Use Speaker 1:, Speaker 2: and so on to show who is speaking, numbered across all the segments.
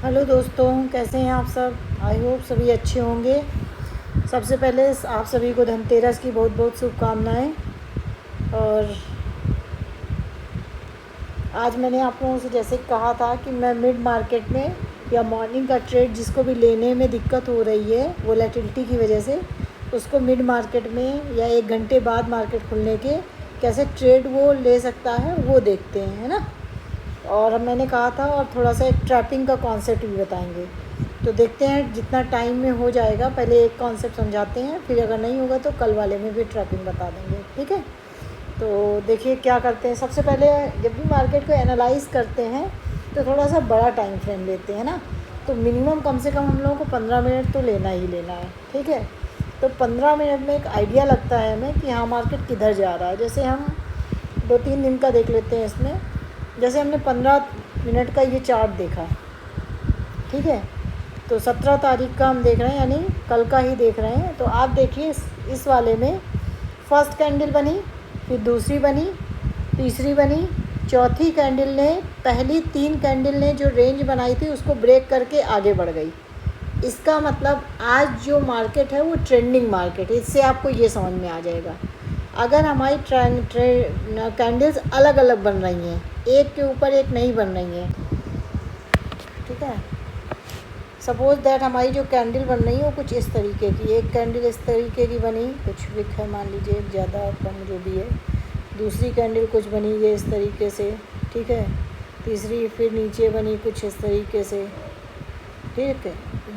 Speaker 1: Hello दोस्तों, कैसे हैं आप सब। आई होप सभी अच्छे होंगे। सबसे पहले आप सभी को धनतेरस की बहुत बहुत शुभकामनाएं। और आज मैंने आप लोगों से जैसे कहा था कि मैं मिड मार्केट में या मॉर्निंग का ट्रेड जिसको भी लेने में दिक्कत हो रही है वोलेटिलिटी की वजह से, उसको मिड मार्केट में या 1 घंटे बाद मार्केट खुलने के कैसे ट्रेड वो ले सकता है वो देखते हैं, है ना। और मैंने कहा था और थोड़ा सा एक ट्रैपिंग का कॉन्सेप्ट भी बताएंगे। तो देखते हैं जितना टाइम में हो जाएगा, पहले एक कॉन्सेप्ट समझाते हैं, फिर अगर नहीं होगा तो कल वाले में भी ट्रैपिंग बता देंगे, ठीक है। तो देखिए क्या करते हैं। सबसे पहले जब भी मार्केट को एनालाइज करते हैं तो थोड़ा सा बड़ा टाइम फ्रेम लेते हैं ना। तो मिनिमम कम से कम हम लोगों को 15 मिनट तो लेना ही लेना है, ठीक है। तो 15 मिनट में एक आइडिया लगता है हमें कि हाँ मार्केट किधर जा रहा है। जैसे हम 2-3 दिन का देख लेते हैं इसमें। जैसे हमने 15 मिनट का ये चार्ट देखा, ठीक है। तो 17 तारीख का हम देख रहे हैं, यानी कल का ही देख रहे हैं। तो आप देखिए इस वाले में फर्स्ट कैंडल बनी, फिर दूसरी बनी, तीसरी बनी, चौथी कैंडल ने पहली 3 कैंडल ने जो रेंज बनाई थी उसको ब्रेक करके आगे बढ़ गई। इसका मतलब आज जो मार्केट है वो ट्रेंडिंग मार्केट है। इससे आपको ये समझ में आ जाएगा। अगर हमारी कैंडल्स अलग अलग बन रही हैं, एक के ऊपर एक नहीं बन रही हैं, ठीक है। सपोज़ दैट हमारी जो कैंडल बन रही है वो कुछ इस तरीके की, एक कैंडल इस तरीके की बनी, कुछ विक है मान लीजिए ज़्यादा कम जो भी है। दूसरी कैंडल कुछ बनी ये इस तरीके से, ठीक है। तीसरी फिर नीचे बनी कुछ इस तरीके से, ठीक है।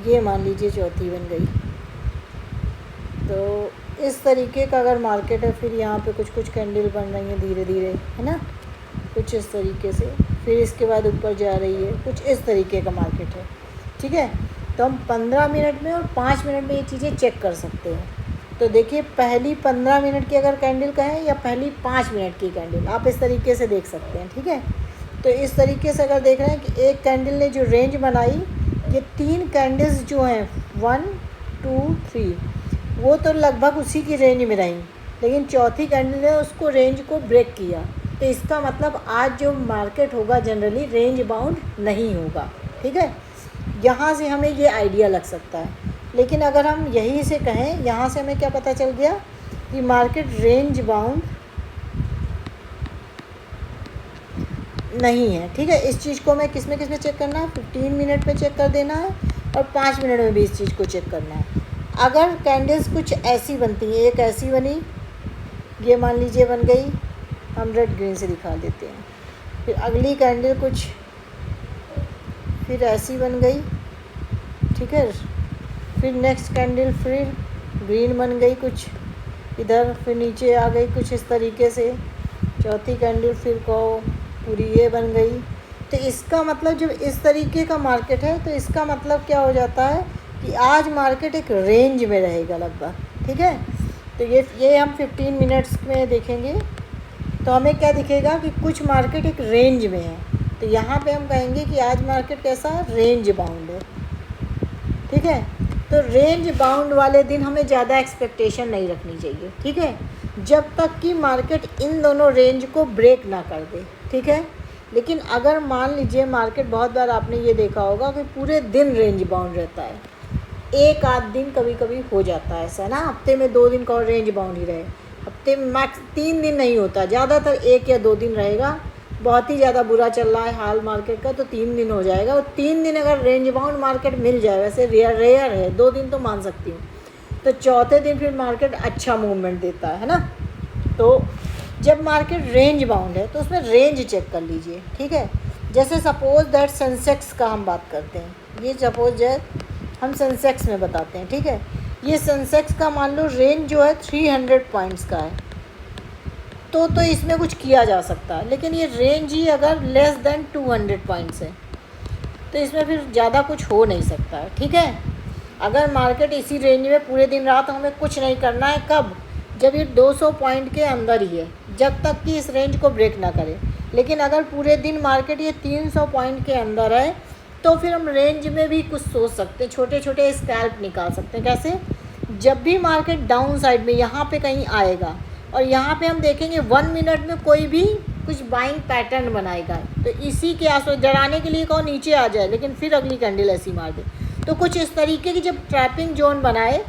Speaker 1: ये मान लीजिए चौथी बन गई। तो इस तरीके का अगर मार्केट है, फिर यहाँ पे कुछ कुछ कैंडल बन रही हैं धीरे धीरे, है ना, कुछ इस तरीके से। फिर इसके बाद ऊपर जा रही है, कुछ इस तरीके का मार्केट है, ठीक है। तो हम 15 मिनट में और 5 मिनट में ये चीज़ें चेक कर सकते हैं। तो देखिए पहली 15 मिनट की अगर कैंडल कहें या पहली 5 मिनट की कैंडल, आप इस तरीके से देख सकते हैं, ठीक है। तो इस तरीके से अगर देख रहे हैं कि एक कैंडल ने जो रेंज बनाई, ये 3 कैंडल्स जो हैं 1 2 3 वो तो लगभग उसी की रेंज में रहीं, लेकिन चौथी कैंडल ने उसको रेंज को ब्रेक किया। तो इसका मतलब आज जो मार्केट होगा जनरली रेंज बाउंड नहीं होगा, ठीक है। यहाँ से हमें ये आइडिया लग सकता है। लेकिन अगर हम यहीं से कहें, यहाँ से हमें क्या पता चल गया कि मार्केट रेंज बाउंड नहीं है, ठीक है। इस चीज़ को मैं किस में चेक करना है, 15 मिनट में चेक कर देना है और 5 मिनट में भी इस चीज़ को चेक करना है। अगर कैंडल्स कुछ ऐसी बनती हैं, एक ऐसी बनी, ये मान लीजिए बन गई, हम रेड ग्रीन से दिखा देते हैं। फिर अगली कैंडल कुछ फिर ऐसी बन गई, ठीक है। फिर नेक्स्ट कैंडल फिर ग्रीन बन गई कुछ इधर, फिर नीचे आ गई कुछ इस तरीके से। चौथी कैंडल फिर को पूरी ये बन गई। तो इसका मतलब जब इस तरीके का मार्केट है तो इसका मतलब क्या हो जाता है कि आज मार्केट एक रेंज में रहेगा लगभग, ठीक है। तो ये हम 15 मिनट्स में देखेंगे तो हमें क्या दिखेगा कि कुछ मार्केट एक रेंज में है। तो यहाँ पे हम कहेंगे कि आज मार्केट कैसा है, रेंज बाउंड है, ठीक है। तो रेंज बाउंड वाले दिन हमें ज़्यादा एक्सपेक्टेशन नहीं रखनी चाहिए, ठीक है, जब तक कि मार्केट इन दोनों रेंज को ब्रेक ना कर दे, ठीक है। लेकिन अगर मान लीजिए मार्केट, बहुत बार आपने ये देखा होगा कि पूरे दिन रेंज बाउंड रहता है, एक आध दिन कभी कभी हो जाता है ऐसा ना, हफ्ते में 2 दिन का और रेंज बाउंड ही रहे, हफ्ते में मैक्स 3 दिन नहीं होता, ज़्यादातर 1 या 2 दिन रहेगा। बहुत ही ज़्यादा बुरा चल रहा है हाल मार्केट का तो 3 दिन हो जाएगा। और 3 दिन अगर रेंज बाउंड मार्केट मिल जाए, वैसे रेयर है, 2 दिन तो मान सकती हूँ, तो चौथे दिन फिर मार्केट अच्छा मूवमेंट देता है ना। तो जब मार्केट रेंज बाउंड है तो उसमें रेंज चेक कर लीजिए, ठीक है। जैसे सपोज दैट सेंसेक्स का हम बात करते हैं, ये सपोज दैट हम सेंसेक्स में बताते हैं, ठीक है। ये सेंसेक्स का मान लो रेंज जो है 300 पॉइंट्स का है, तो इसमें कुछ किया जा सकता है। लेकिन ये रेंज ही अगर लेस देन 200 पॉइंट्स है तो इसमें फिर ज़्यादा कुछ हो नहीं सकता है, ठीक है। अगर मार्केट इसी रेंज में पूरे दिन रहा तो हमें कुछ नहीं करना है। कब, जब ये 200 पॉइंट के अंदर ही है, जब तक कि इस रेंज को ब्रेक ना करे। लेकिन अगर पूरे दिन मार्केट ये 300 पॉइंट के अंदर है तो फिर हम रेंज में भी कुछ सोच सकते हैं, छोटे छोटे स्कैल्प निकाल सकते हैं। कैसे, जब भी मार्केट डाउन साइड में यहाँ पे कहीं आएगा और यहाँ पे हम देखेंगे 1 मिनट में कोई भी कुछ बाइंग पैटर्न बनाएगा। तो इसी के आसपास डराने के लिए कहो नीचे आ जाए, लेकिन फिर अगली कैंडल ऐसी मार दे। तो कुछ इस तरीके की जब ट्रैपिंग जोन बनाए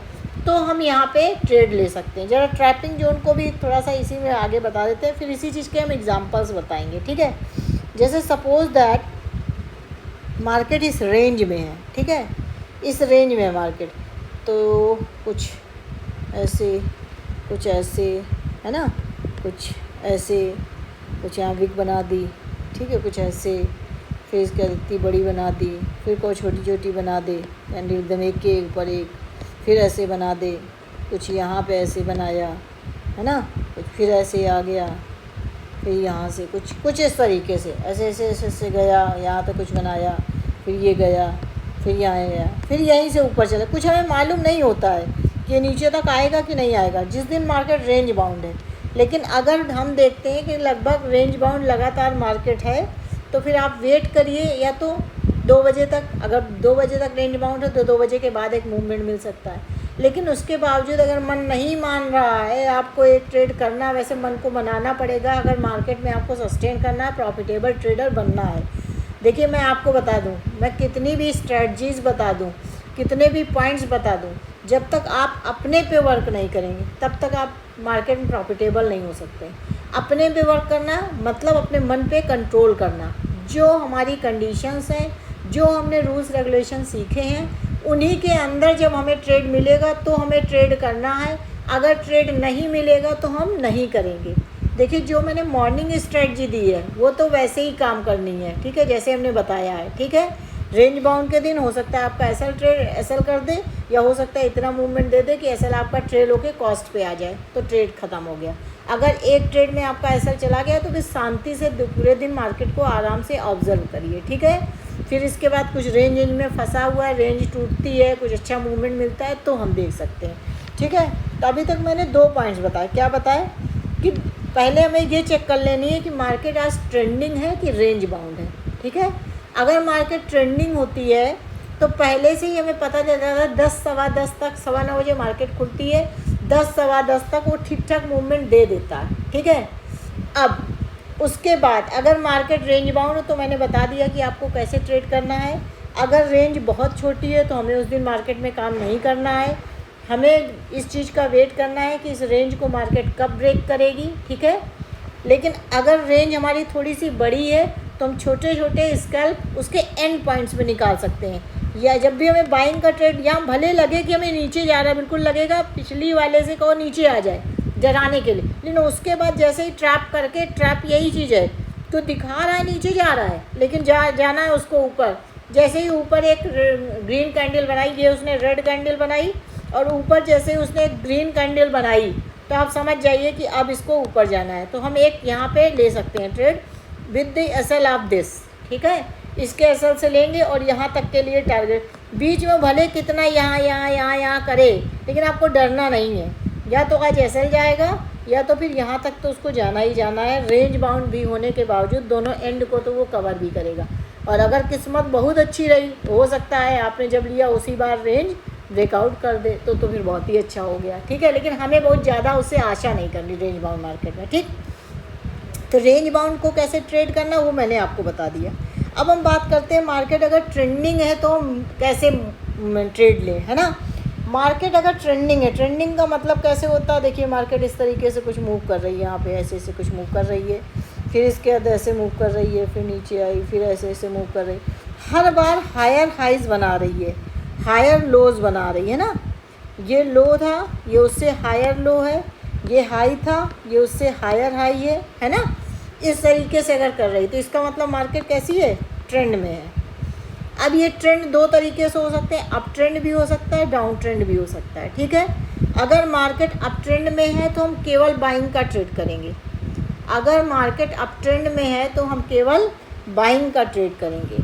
Speaker 1: तो हम यहाँ पे ट्रेड ले सकते हैं। ज़रा ट्रैपिंग जोन को भी थोड़ा सा इसी में आगे बता देते हैं, फिर इसी चीज़ के हम एग्जांपल्स बताएंगे, ठीक है। जैसे सपोज दैट मार्केट इस रेंज में है, ठीक है, इस रेंज में है मार्केट, तो कुछ ऐसे है ना, कुछ ऐसे, कुछ यहाँ विक बना दी, ठीक है, कुछ ऐसे, फिर इसके इतनी बड़ी बना दी, फिर कोई छोटी छोटी बना दे कैंडल एकदम एक के ऊपर एक, फिर ऐसे बना दे, कुछ यहाँ पे ऐसे बनाया, है ना, कुछ फिर ऐसे आ गया, फिर यहाँ से कुछ इस तरीके से ऐसे गया, यहाँ तक कुछ बनाया, फिर ये गया, फिर यहाँ गया, फिर यहीं से ऊपर चला। कुछ हमें मालूम नहीं होता है कि ये नीचे तक आएगा कि नहीं आएगा जिस दिन मार्केट रेंज बाउंड है। लेकिन अगर हम देखते हैं कि लगभग रेंज बाउंड लगातार मार्केट है, तो फिर आप वेट करिए, या तो 2 बजे तक, अगर 2 बजे तक रेंज बाउंड है तो 2 बजे के बाद एक मूवमेंट मिल सकता है। लेकिन उसके बावजूद अगर मन नहीं मान रहा है, आपको एक ट्रेड करना, वैसे मन को मनाना पड़ेगा अगर मार्केट में आपको सस्टेन करना है, प्रॉफिटेबल ट्रेडर बनना है। देखिए मैं आपको बता दूं, मैं कितनी भी स्ट्रेटजीज़ बता दूं, कितने भी पॉइंट्स बता दूं, जब तक आप अपने पे वर्क नहीं करेंगे तब तक आप मार्केट में प्रॉफिटेबल नहीं हो सकते। अपने पे वर्क करना मतलब अपने मन पे कंट्रोल करना। जो हमारी कंडीशंस हैं, जो हमने रूल्स रेगुलेशन सीखे हैं, उन्हीं के अंदर जब हमें ट्रेड मिलेगा तो हमें ट्रेड करना है। अगर ट्रेड नहीं मिलेगा तो हम नहीं करेंगे। देखिए जो मैंने मॉर्निंग स्ट्रेटजी दी है वो तो वैसे ही काम करनी है, ठीक है, जैसे हमने बताया है, ठीक है। रेंज बाउंड के दिन हो सकता है आपका एसएल कर दे, या हो सकता है इतना मूवमेंट दे दे कि एसएल आपका ट्रेड होके कॉस्ट पे आ जाए, तो ट्रेड ख़त्म हो गया। अगर एक ट्रेड में आपका एसएल चला गया तो फिर शांति से पूरे दिन मार्केट को आराम से ऑब्जर्व करिए, ठीक है। फिर इसके बाद कुछ रेंज में फंसा हुआ है, रेंज टूटती है, कुछ अच्छा मूवमेंट मिलता है तो हम देख सकते हैं, ठीक है। तो अभी तक मैंने 2 पॉइंट्स बताए। क्या बताए कि पहले हमें ये चेक कर लेनी है कि मार्केट आज ट्रेंडिंग है कि रेंज बाउंड है, ठीक है। अगर मार्केट ट्रेंडिंग होती है तो पहले से ही हमें पता चल जाता है 10 सवा 10 तक, 9:15 बजे मार्केट खुलती है, 10 सवा 10 तक वो ठीक ठाक मूवमेंट दे देता है, ठीक है। अब उसके बाद अगर मार्केट रेंज बाउंड हो तो मैंने बता दिया कि आपको कैसे ट्रेड करना है। अगर रेंज बहुत छोटी है तो हमें उस दिन मार्केट में काम नहीं करना है, हमें इस चीज़ का वेट करना है कि इस रेंज को मार्केट कब ब्रेक करेगी, ठीक है। लेकिन अगर रेंज हमारी थोड़ी सी बड़ी है तो हम छोटे छोटे स्कैल्प उसके एंड पॉइंट्स में निकाल सकते हैं, या जब भी हमें बाइंग का ट्रेड, यहाँ भले लगे कि हमें नीचे जा रहा है, बिल्कुल लगेगा पिछली वाले से कहो नीचे आ जाए डराने के लिए, लेकिन उसके बाद जैसे ही ट्रैप करके, ट्रैप यही चीज़ है तो दिखा रहा है नीचे जा रहा है, लेकिन जाना है उसको ऊपर। जैसे ही ऊपर एक ग्रीन कैंडल बनाई, ये उसने रेड कैंडल बनाई, और ऊपर जैसे ही उसने एक ग्रीन कैंडल बनाई तो आप समझ जाइए कि अब इसको ऊपर जाना है। तो हम एक यहाँ पे ले सकते हैं trade with the SL of this, ठीक है। इसके एसएल से लेंगे और यहाँ तक के लिए टारगेट, बीच में भले कितना यहाँ करे, लेकिन आपको डरना नहीं है। या तो आज एसएल जाएगा या तो फिर यहाँ तक तो उसको जाना ही जाना है। रेंज बाउंड भी होने के बावजूद दोनों एंड को तो वो कवर भी करेगा। और अगर किस्मत बहुत अच्छी रही, हो सकता है आपने जब लिया उसी बार रेंज ब्रेकआउट कर दे, तो फिर बहुत ही अच्छा हो गया, ठीक है। लेकिन हमें बहुत ज़्यादा उससे आशा नहीं करनी रेंज बाउंड मार्केट में, ठीक। तो रेंज बाउंड को कैसे ट्रेड करना वो मैंने आपको बता दिया। अब हम बात करते हैं मार्केट अगर ट्रेंडिंग है तो हम कैसे ट्रेड लें, है ना। मार्केट अगर ट्रेंडिंग है, ट्रेंडिंग का मतलब कैसे होता है, देखिए मार्केट इस तरीके से कुछ मूव कर रही है, यहाँ पे ऐसे ऐसे कुछ मूव कर रही है, फिर इसके बाद ऐसे मूव कर रही है, फिर नीचे आई, फिर ऐसे ऐसे मूव कर रही, हर बार हायर हाइज बना रही है, हायर लोज बना रही है ना। ये लो था, ये उससे हायर लो है, ये हाई था, ये उससे हायर हाई है ना। इस तरीके से अगर कर रही तो इसका मतलब मार्केट कैसी है, ट्रेंड में है। अब ये ट्रेंड 2 तरीके से हो सकते हैं, अप ट्रेंड भी हो सकता है, डाउन ट्रेंड भी हो सकता है, ठीक है। अगर मार्केट अप ट्रेंड में है तो हम केवल बाइंग का ट्रेड करेंगे। अगर मार्केट अप ट्रेंड में है तो हम केवल बाइंग का ट्रेड करेंगे,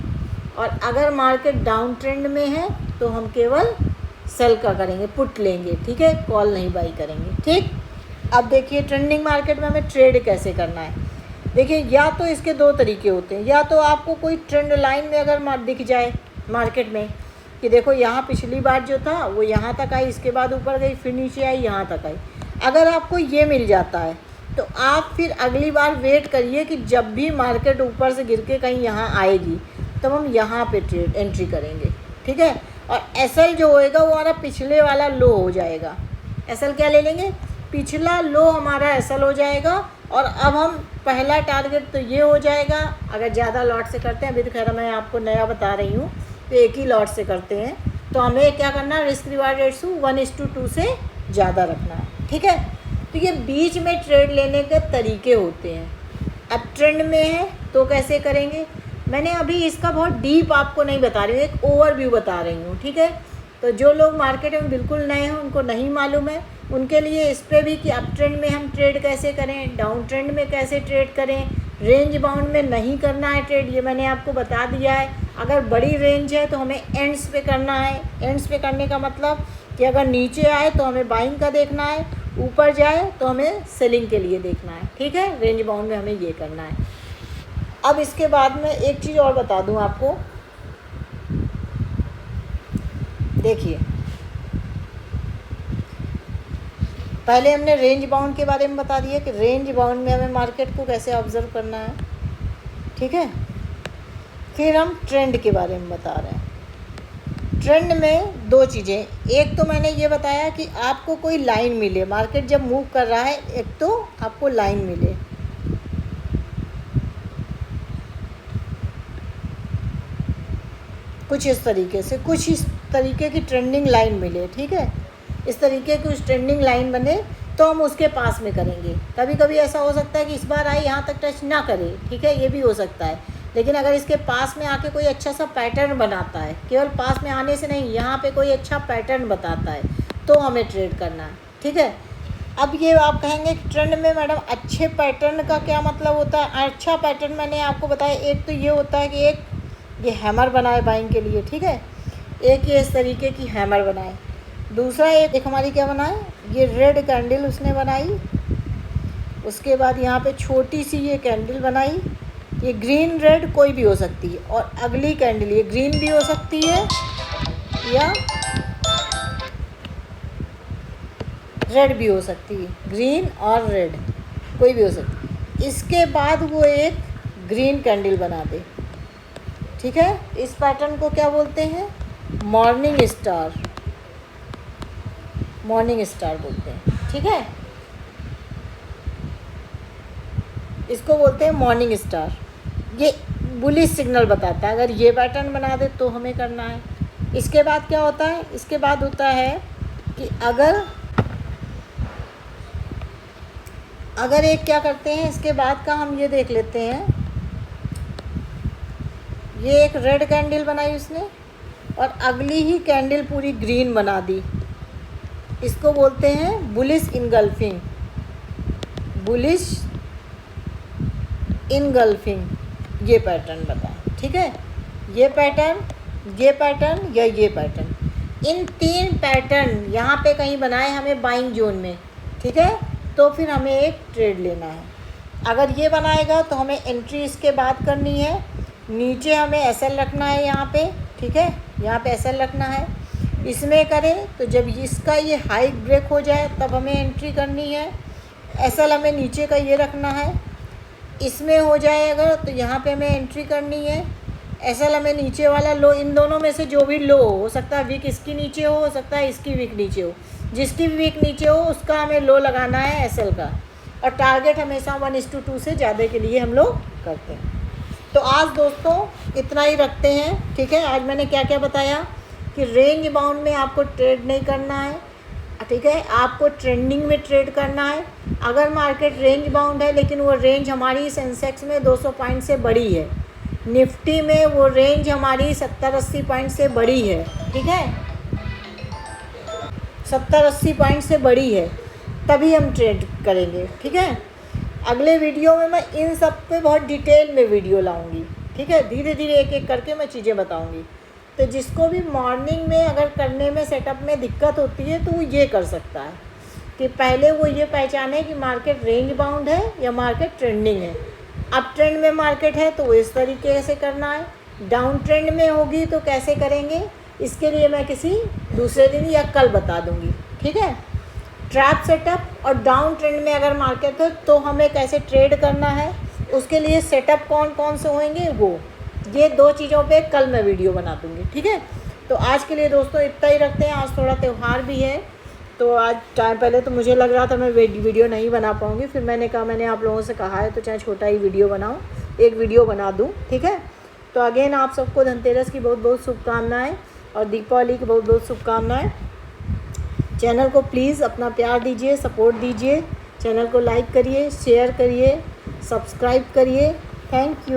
Speaker 1: और अगर मार्केट डाउन ट्रेंड में है तो हम केवल सेल का करेंगे, पुट लेंगे, ठीक है, कॉल नहीं बाई करेंगे, ठीक। अब देखिए ट्रेंडिंग मार्केट में हमें ट्रेड कैसे करना है। देखिए या तो इसके 2 तरीके होते हैं, या तो आपको कोई ट्रेंड लाइन में अगर दिख जाए मार्केट में कि देखो यहाँ पिछली बार जो था वो यहाँ तक आई, इसके बाद ऊपर गई, फिर नीचे आई, यहाँ तक आई। अगर आपको ये मिल जाता है तो आप फिर अगली बार वेट करिए कि जब भी मार्केट ऊपर से गिर के कहीं यहाँ आएगी तब हम यहाँ पे ट्रेड एंट्री करेंगे, ठीक है। और एसएल जो होएगा वो हमारा पिछले वाला लो हो जाएगा। एसएल क्या ले लेंगे, पिछला लो हमारा एसएल हो जाएगा। और अब हम पहला टारगेट तो ये हो जाएगा, अगर ज़्यादा लॉट से करते हैं, अभी तो खैर मैं आपको नया बता रही हूँ, तो एक ही लॉट से करते हैं तो हमें क्या करना है, रिस्क रिवार्ड रेशो 1:2 से ज़्यादा रखना है, ठीक है। तो ये बीच में ट्रेड लेने के तरीके होते हैं। अब ट्रेंड में है तो कैसे करेंगे, मैंने अभी इसका बहुत डीप आपको नहीं बता रही हूँ, एक ओवरव्यू बता रही हूँ, ठीक है। तो जो लोग मार्केट में बिल्कुल नए हैं, उनको नहीं मालूम है, उनके लिए इस पर भी कि अप ट्रेंड में हम ट्रेड कैसे करें, डाउन ट्रेंड में कैसे ट्रेड करें, रेंज बाउंड में नहीं करना है ट्रेड, ये मैंने आपको बता दिया है। अगर बड़ी रेंज है तो हमें एंड्स पे करना है। एंड्स पे करने का मतलब कि अगर नीचे आए तो हमें बाइंग का देखना है, ऊपर जाए तो हमें सेलिंग के लिए देखना है, ठीक है। रेंज बाउंड में हमें ये करना है। अब इसके बाद में एक चीज़ और बता दूं आपको, देखिए पहले हमने रेंज बाउंड के बारे में बता दिया कि रेंज बाउंड में हमें मार्केट को कैसे ऑब्जर्व करना है, ठीक है। फिर हम ट्रेंड के बारे में बता रहे हैं। ट्रेंड में दो चीज़ें, एक तो मैंने ये बताया कि आपको कोई लाइन मिले, मार्केट जब मूव कर रहा है, एक तो आपको लाइन मिले, कुछ इस तरीके से, कुछ इस तरीके की ट्रेंडिंग लाइन मिले, ठीक है। इस तरीके की उस ट्रेंडिंग लाइन बने तो हम उसके पास में करेंगे। कभी कभी ऐसा हो सकता है कि इस बार आए यहाँ तक टच ना करे, ठीक है, ये भी हो सकता है। लेकिन अगर इसके पास में आके कोई अच्छा सा पैटर्न बनाता है, केवल पास में आने से नहीं, यहाँ पे कोई अच्छा पैटर्न बताता है, तो हमें ट्रेड करना है, ठीक है। अब ये आप कहेंगे कि ट्रेंड में मैडम अच्छे पैटर्न का क्या मतलब होता है। अच्छा पैटर्न मैंने आपको बताया, एक तो ये होता है कि एक ये हैमर बनाए बाइंग के लिए, ठीक है, एक ये इस तरीके की हैमर बनाए। दूसरा एक हमारी क्या बनाए, ये रेड कैंडल उसने बनाई, उसके बाद यहाँ पे छोटी सी ये कैंडल बनाई, ये ग्रीन रेड कोई भी हो सकती है, और अगली कैंडल ये ग्रीन भी हो सकती है या रेड भी हो सकती है, ग्रीन और रेड कोई भी हो सकती है। इसके बाद वो एक ग्रीन कैंडल बना दे, ठीक है। इस पैटर्न को क्या बोलते हैं, मॉर्निंग स्टार, मॉर्निंग स्टार बोलते हैं, ठीक है। इसको बोलते हैं मॉर्निंग स्टार। ये बुलिश सिग्नल बताता है, अगर ये पैटर्न बना दे तो हमें करना है। इसके बाद क्या होता है, इसके बाद होता है कि अगर एक क्या करते हैं, इसके बाद का हम ये देख लेते हैं, ये एक रेड कैंडल बनाई उसने और अगली ही कैंडल पूरी ग्रीन बना दी, इसको बोलते हैं बुलिश इनगल्फिंग, बुलिश इनगल्फिंग, ये पैटर्न बताएं, ठीक है। ये पैटर्न, ये पैटर्न या ये पैटर्न, इन तीन पैटर्न यहाँ पे कहीं बनाए हमें बाइंग जोन में, ठीक है। तो फिर हमें एक ट्रेड लेना है। अगर ये बनाएगा तो हमें एंट्री इसके बाद करनी है, नीचे हमें एसएल रखना है यहाँ पे, ठीक है, यहाँ पे एसएल रखना है। इसमें करें तो जब इसका ये हाई ब्रेक हो जाए तब हमें एंट्री करनी है। एसएल हमें नीचे का ये रखना है, इसमें हो जाए अगर तो यहाँ पे हमें एंट्री करनी है। एसएल हमें नीचे वाला लो, इन दोनों में से जो भी लो हो सकता है, वीक इसकी नीचे हो सकता है इसकी वीक नीचे हो, जिसकी भी वीक नीचे हो उसका हमें लो लगाना है एसएल का। और टारगेट हमेशा 1:2 से ज़्यादा के लिए हम लोग करते हैं। तो आज दोस्तों इतना ही रखते हैं, ठीक है। आज मैंने क्या क्या बताया कि रेंज बाउंड में आपको ट्रेड नहीं करना है, ठीक है, आपको ट्रेंडिंग में ट्रेड करना है। अगर मार्केट रेंज बाउंड है लेकिन वो रेंज हमारी सेंसेक्स में 200 पॉइंट से बड़ी है, निफ्टी में वो रेंज हमारी 70-80 पॉइंट से बड़ी है, ठीक है, 70-80 पॉइंट से बड़ी है, तभी हम ट्रेड करेंगे, ठीक है। अगले वीडियो में मैं इन सब पे बहुत डिटेल में वीडियो लाऊंगी, ठीक है, धीरे धीरे एक एक करके मैं चीज़ें बताऊंगी। तो जिसको भी मॉर्निंग में अगर करने में सेटअप में दिक्कत होती है तो वो ये कर सकता है कि पहले वो ये पहचाने कि मार्केट रेंज बाउंड है या मार्केट ट्रेंडिंग है। अप ट्रेंड में मार्केट है तो वो इस तरीके से करना है, डाउन ट्रेंड में होगी तो कैसे करेंगे, इसके लिए मैं किसी दूसरे दिन या कल बता दूंगी, ठीक है। ट्रैप सेटअप और डाउन ट्रेंड में अगर मार्केट है तो हमें कैसे ट्रेड करना है, उसके लिए सेटअप कौन कौन से होंगे, वो ये 2 चीज़ों पे कल मैं वीडियो बना दूँगी, ठीक है। तो आज के लिए दोस्तों इतना ही रखते हैं। आज थोड़ा त्यौहार भी है, तो आज टाइम पहले तो मुझे लग रहा था मैं वीडियो नहीं बना पाऊँगी, फिर मैंने कहा, मैंने आप लोगों से कहा है तो चाहे छोटा ही वीडियो बनाऊँ, एक वीडियो बना दूँ, ठीक है। तो अगेन आप सबको धनतेरस की बहुत बहुत शुभकामनाएँ और दीपावली की बहुत बहुत शुभकामनाएँ। चैनल को प्लीज़ अपना प्यार दीजिए, सपोर्ट दीजिए, चैनल को लाइक करिए, शेयर करिए, सब्सक्राइब करिए। Thank you.